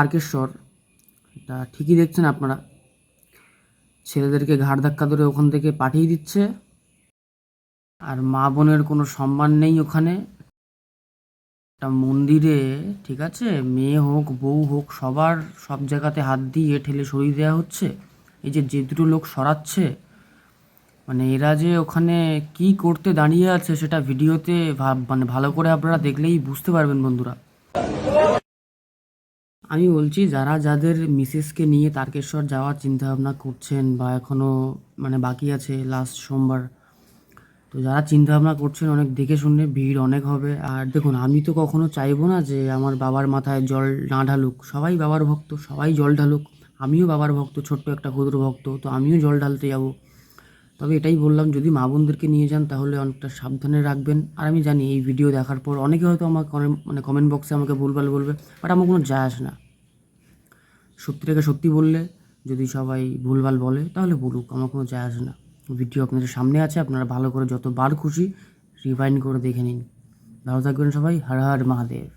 তারকেশ্বর, এটা ঠিকই দেখছেন আপনারা। ছেলেদেরকে ঘাড় ধাক্কা ধরে ওখান থেকে পাঠিয়ে দিচ্ছে, আর মা বোনের কোনো সম্মান নেই ওখানে। একটা মন্দিরে, ঠিক আছে, মেয়ে হোক বউ হোক সবার সব জায়গাতে হাত দিয়ে ঠেলে সরিয়ে দেওয়া হচ্ছে। এই যে দুটো লোক সরাচ্ছে, মানে এরা যে ওখানে কি করতে দাঁড়িয়ে আছে সেটা ভিডিওতে মানে ভালো করে আপনারা দেখলেই বুঝতে পারবেন বন্ধুরা। আমি বলছি, যারা যাদের মিসেসকে নিয়ে তারকেশ্বর যাওয়ার চিন্তাভাবনা করছেন বা এখনও মানে বাকি আছে লাস্ট সোমবার, তো যারা চিন্তাভাবনা করছেন অনেক দেখে শুনে, ভিড় অনেক হবে। আর দেখুন, আমি তো কখনো চাইবো না যে আমার বাবার মাথায় জল না ঢালুক। সবাই বাবার ভক্ত, সবাই জল ঢালুক। আমিও বাবার ভক্ত, ছোট্ট একটা ক্ষুদ্র ভক্ত, তো আমিও জল ঢালতে যাব। তবে এটাই বললাম, যদি মা বোনদেরকে নিয়ে যান তাহলে অনেকটা সাবধানে রাখবেন। আর আমি জানি এই ভিডিও দেখার পর অনেকে হয়তো আমাকে মানে কমেন্ট বক্সে আমাকে ভুলভাল বলবে, বাট আমার কোনো যায় আসে না। সত্যিটাকে সত্যি বললে, যদি সবাই ভুলভাল বলে তাহলে বলুক, আমার কোনো যায় আসে না। ভিডিও আপনাদের সামনে আছে, আপনারা ভালো করে যতবার খুশি রিভাইন্ড করে দেখে নিন। ভালো থাকবেন সবাই। হর হর মহাদেব।